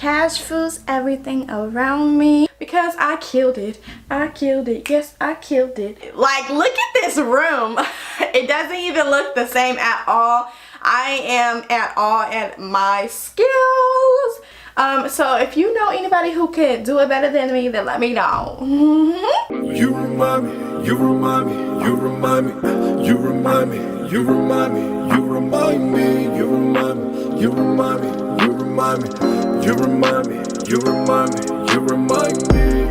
cash fools everything around me because I killed it. I killed it. Yes, I killed it. Like, look at this room. It doesn't even look the same at all. I am at all at my skills. So if you know anybody who could do it better than me, then let me know. You remind me, you remind me, you remind me, you remind me, you remind me, you remind me, you remind me, you remind me, you remind me, you remind me, you remind me, you remind me.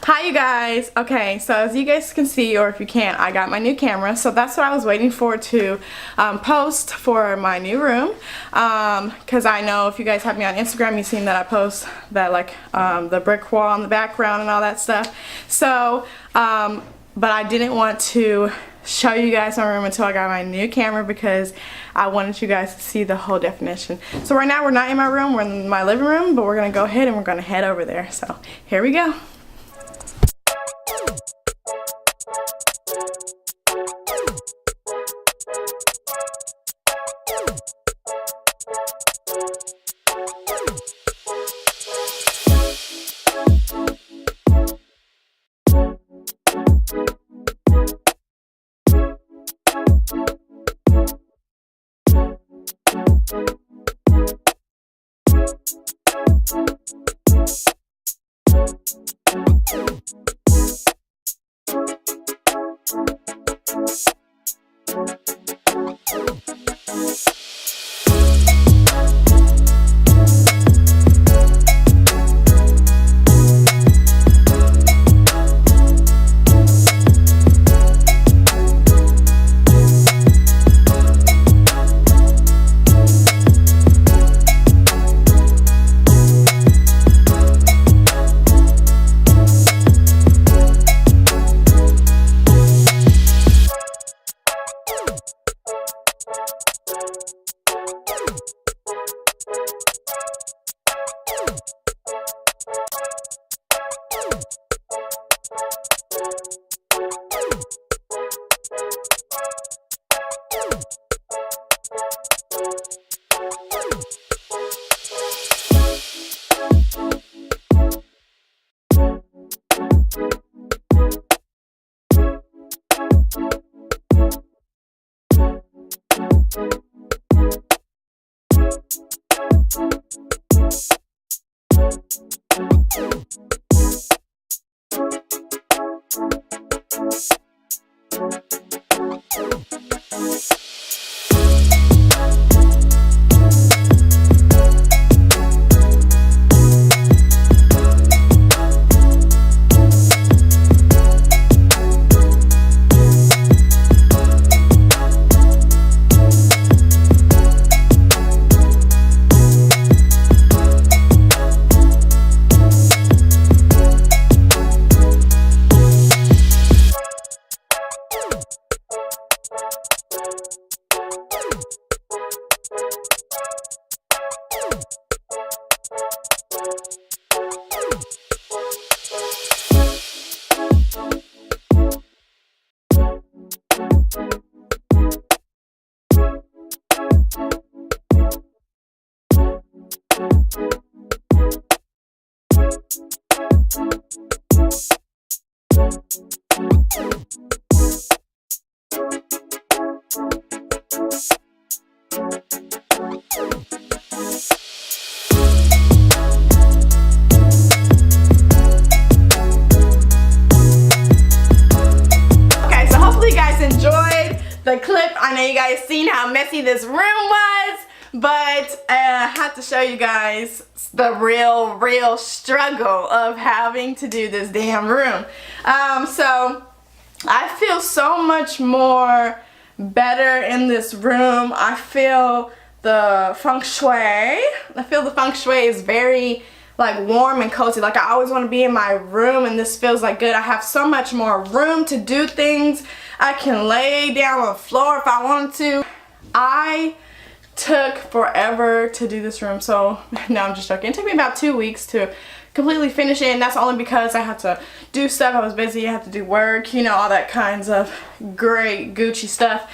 Hi you guys. Okay, so as you guys can see, or if you can't, I got my new camera, so that's what I was waiting for to post for my new room, because I know if you guys have me on Instagram, you've seen that I post that, like, the brick wall in the background and all that stuff. So but I didn't want to show you guys my room until I got my new camera because I wanted you guys to see the whole definition. So right now we're not in my room, we're in my living room, but we're gonna go ahead and we're gonna head over there. So here we go. The clip. I know you guys seen how messy this room was, but I had to show you guys the real struggle of having to do this damn room. So I feel so much more better in this room. I feel the feng shui. I feel the feng shui is very like warm and cozy. Like I always want to be in my room, and this feels like good. I have so much more room to do things. I can lay down on the floor if I wanted to. I took forever to do this room, so no, I'm just joking. It took me about 2 weeks to completely finish it, and that's only because I had to do stuff. I was busy, I had to do work, you know, all that kinds of great Gucci stuff.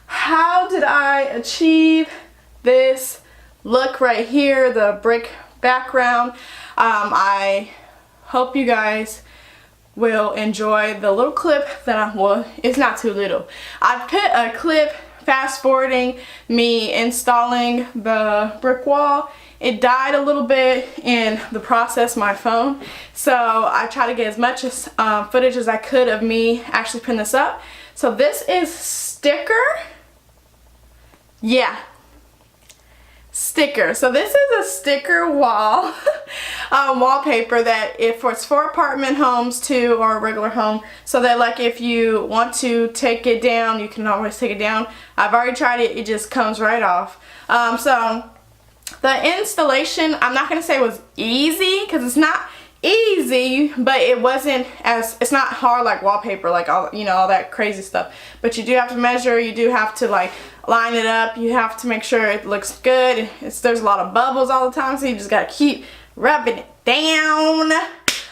how did I achieve this look right here, the brick background? I hope you guys will enjoy the little clip that well, it's not too little. I put a clip fast forwarding me installing the brick wall. It died a little bit in the process, my phone, so I tried to get as much footage as I could of me actually putting this up. So this is sticker. Yeah, sticker. So this is a sticker wall wallpaper that it's for apartment homes too, or a regular home, so that like if you want to take it down, you can always take it down. I've already tried it, it just comes right off. So the installation, I'm not gonna say it was easy, because it's not easy, but it wasn't as, it's not hard like wallpaper, like all, you know, all that crazy stuff. But you do have to measure, you do have to like line it up, you have to make sure it looks good. There's a lot of bubbles all the time, so you just gotta keep rubbing it down.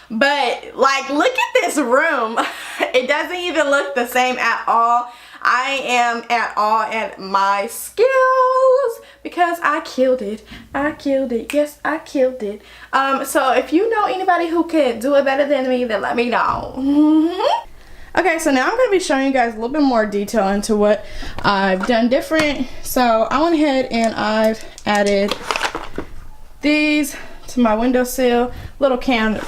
But like, look at this room. It doesn't even look the same at all. I am at all at my skills because I killed it. I killed it. Yes, I killed it. So if you know anybody who can do it better than me, then let me know. Okay, so now I'm going to be showing you guys a little bit more detail into what I've done different. So I went ahead and I've added these to my windowsill, little camera,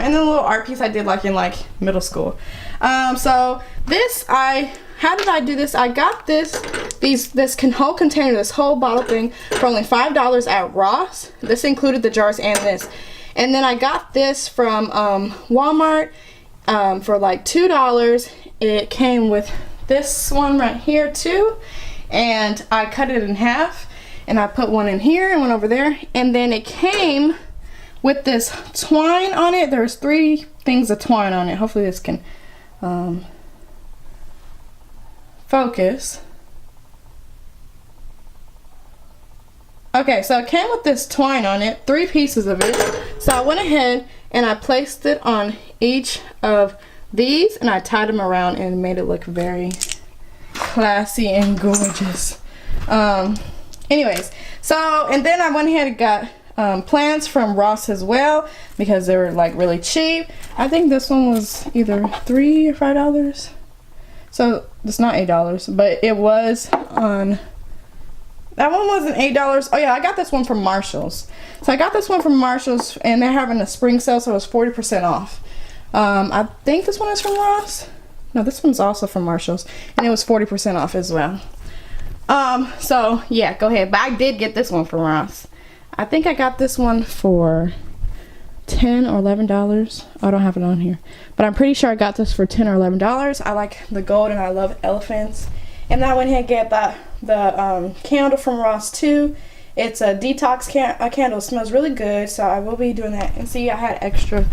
and then a little art piece I did like in like middle school. So this, how did I do this? I got this whole container, this whole bottle thing for only $5 at Ross. This included the jars and this. And then I got this from Walmart for like $2. It came with this one right here too. And I cut it in half. And I put one in here and one over there. And then it came with this twine on it. There's 3 things of twine on it. Hopefully this can focus. Okay, so it came with this twine on it, 3 pieces of it. So I went ahead and I placed it on each of these and I tied them around and made it look very classy and gorgeous. Anyways, so, and then I went ahead and got plants from Ross as well because they were like really cheap. I think this one was either $3 or $5. So it's not $8, but it was on, that one wasn't $8. Oh yeah, I got this one from Marshall's. So I got this one from Marshall's and they're having a spring sale, so it was 40% off. I think this one is from Ross. No, this one's also from Marshall's and it was 40% off as well. So yeah, go ahead. But I did get this one from Ross. I think I got this one for $10 or $11. I don't have it on here, but I'm pretty sure I got this for $10 or $11. I like the gold and I love elephants. And I went ahead and got the candle from Ross too. It's a detox candle. It smells really good, so I will be doing that. And see, I had extra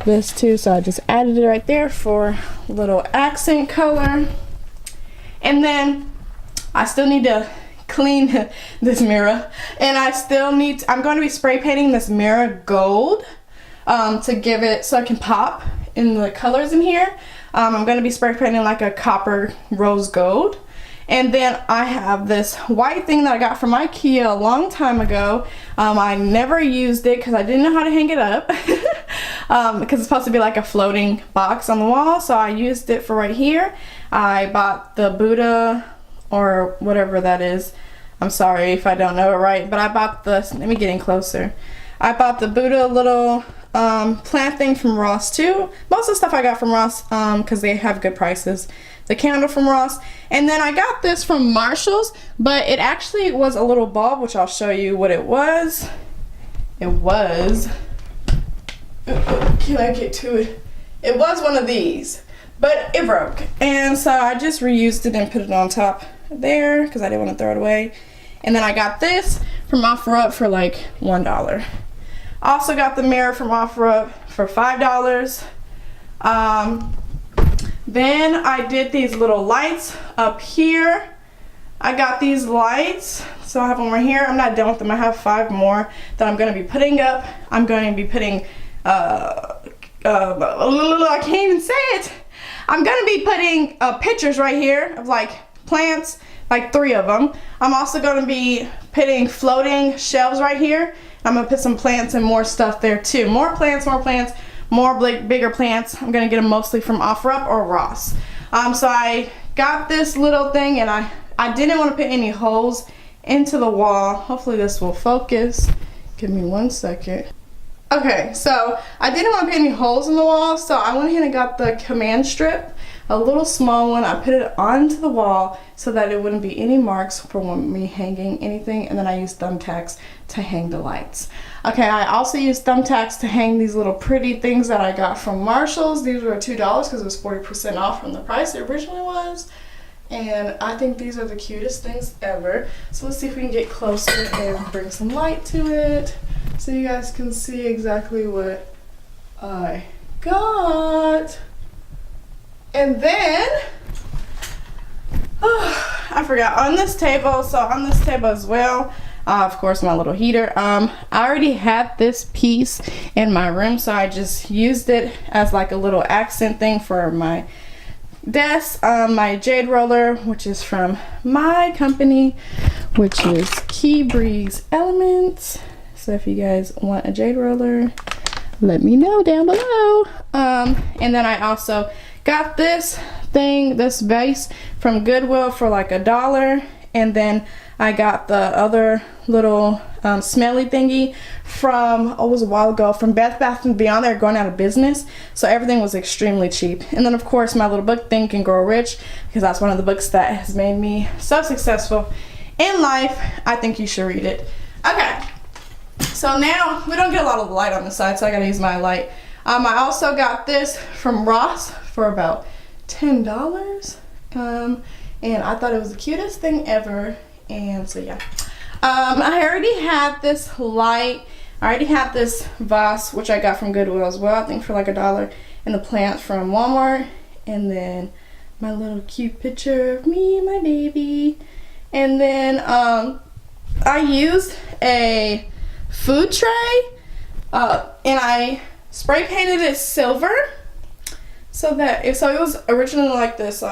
this too, so I just added it right there for a little accent color. And then I still need to clean this mirror, and I'm going to be spray painting this mirror gold to give it so I can pop in the colors in here. I'm going to be spray painting like a copper rose gold. And then I have this white thing that I got from IKEA a long time ago. I never used it because I didn't know how to hang it up because it's supposed to be like a floating box on the wall, so I used it for right here. I bought the Buddha or whatever that is. I'm sorry if I don't know it right, but I bought this. Let me get in closer. I bought the Buddha little plant thing from Ross too. Most of the stuff I got from Ross because they have good prices. The candle from Ross, and then I got this from Marshall's, but it actually was a little bulb, which I'll show you what it was. It was, can I get to it? It was one of these, but it broke, and so I just reused it and put it on top there because I didn't want to throw it away. And then I got this from OfferUp for like $1. Also got the mirror from OfferUp for $5. Then I did these little lights up here. I got these lights, so I have them right here. I'm not done with them. I have 5 more that I'm going to be putting up. I'm going to be putting I can't even say it. I'm going to be putting pictures right here of like plants like 3 of them. I'm also going to be putting floating shelves right here. I'm going to put some plants and more stuff there too. More plants, more bigger plants. I'm going to get them mostly from OfferUp or Ross. So I got this little thing, and I didn't want to put any holes into the wall. Hopefully this will focus. Give me 1 second. Okay, so I didn't want to put any holes in the wall, so I went ahead and got the command strip, a little small one. I put it onto the wall so that it wouldn't be any marks for me hanging anything, and then I used thumbtacks to hang the lights. Okay, I also used thumbtacks to hang these little pretty things that I got from Marshall's. These were $2 because it was 40% off from the price it originally was. And I think these are the cutest things ever. So let's see if we can get closer and bring some light to it so you guys can see exactly what I got. And then, I forgot, on this table, so on this table as well, of course my little heater, I already had this piece in my room, so I just used it as like a little accent thing for my desk. My jade roller, which is from my company, which is Key Breeze Elements. So if you guys want a jade roller, let me know down below. And then I also got this thing, this vase from Goodwill for like $1, and then I got the other little smelly thingy from, it was a while ago, from Bed Bath & Beyond. They're going out of business, so everything was extremely cheap. And then of course my little book, Think and Grow Rich, because that's one of the books that has made me so successful in life. I think you should read it. Okay, so now we don't get a lot of light on the side, so I gotta use my light. I also got this from Ross for about $10, and I thought it was the cutest thing ever. And so yeah, I already had this light. I already had this vase, which I got from Goodwill as well, I think for like $1, and the plant from Walmart. And then my little cute picture of me and my baby. And then I used a food tray, and I spray painted it silver, so it was originally like this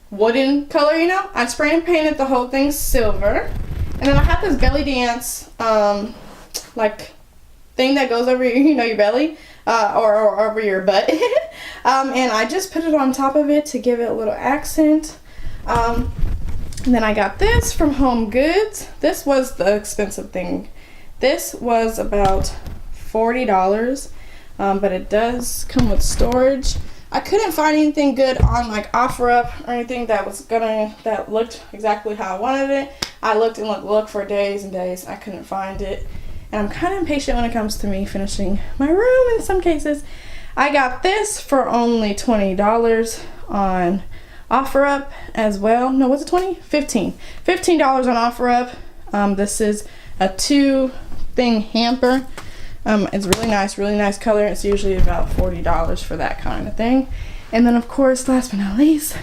wooden color, you know. I spray and painted the whole thing silver, and then I have this belly dance like thing that goes over your, you know, your belly or over your butt. And I just put it on top of it to give it a little accent. And then I got this from Home Goods. This was the expensive thing. This was about $40, but it does come with storage. I couldn't find anything good on like OfferUp or anything that looked exactly how I wanted it. I looked and looked for days and days. I couldn't find it, and I'm kind of impatient when it comes to me finishing my room in some cases. I got this for only $20 on OfferUp as well. No, was it 20? $15 on OfferUp. This is a 2-thing hamper. It's really nice color. It's usually about $40 for that kind of thing. And then of course, last but not least,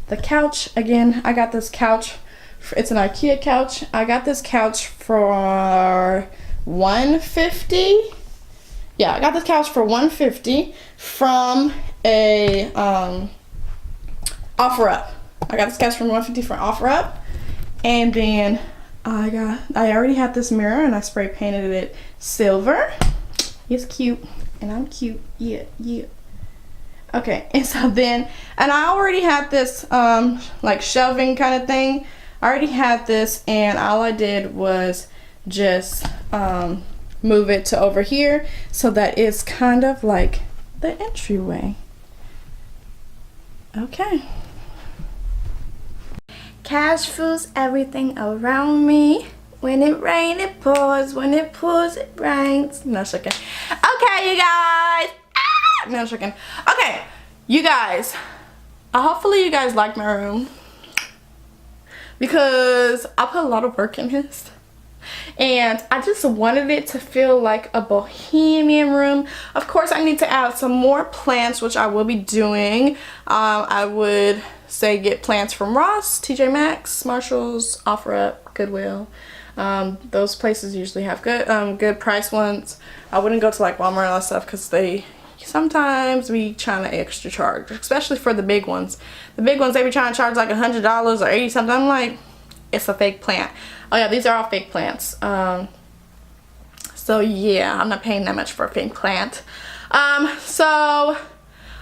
the couch. Again, I got this couch. It's an IKEA couch. I got this couch for $150. Yeah, I got this couch for $150 from a OfferUp. I got this couch from $150 from OfferUp, and then I already had this mirror, and I spray painted it silver. It's cute, and I'm cute. Yeah. Okay, and so then, and I already had this like shelving kind of thing. I already had this, and all I did was just move it to over here so that it's kind of like the entryway. Okay. Cash flows everything around me. When it rains, it pours. When it pours, it rains. No, joking. Okay, you guys. No, joking. Okay, you guys. Hopefully you guys like my room, because I put a lot of work in this. And I just wanted it to feel like a bohemian room. Of course, I need to add some more plants, which I will be doing. I would say get plants from Ross, TJ Maxx, Marshalls, OfferUp, Goodwill. Those places usually have good price ones. I wouldn't go to like Walmart and all that stuff because they sometimes we trying to extra charge, especially for the big ones. The big ones, they be trying to charge like $100 or 80 something. I'm like, it's a fake plant. Oh yeah, these are all fake plants. So yeah, I'm not paying that much for a fake plant. So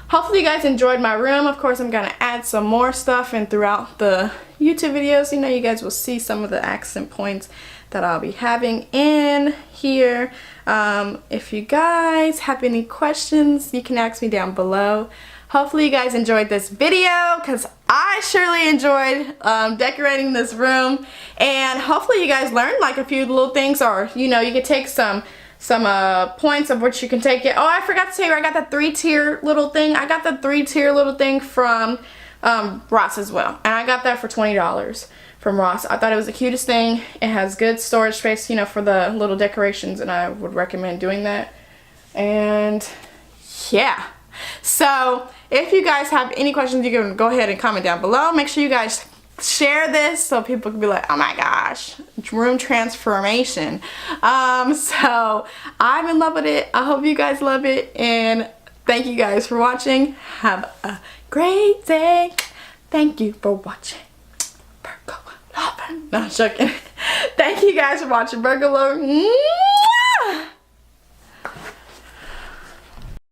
hopefully you guys enjoyed my room. Of course, I'm gonna add some more stuff in throughout the YouTube videos. You know, you guys will see some of the accent points that I'll be having in here. If you guys have any questions, you can ask me down below. Hopefully you guys enjoyed this video, because I surely enjoyed decorating this room, and hopefully you guys learned like a few little things, or you know, you could take some points of which you can take it. Oh, I forgot to tell you, I got that 3-tier little thing. I got the 3-tier little thing from Ross as well, and I got that for $20 from Ross. I thought it was the cutest thing. It has good storage space, you know, for the little decorations, and I would recommend doing that. And yeah, so if you guys have any questions, you can go ahead and comment down below. Make sure you guys share this so people can be like, oh my gosh, room transformation. So I'm in love with it. I hope you guys love it, and thank you guys for watching. Have a great day. Thank you for watching. Virgo Lover. No, I'm joking. Thank you guys for watching Virgo Lover.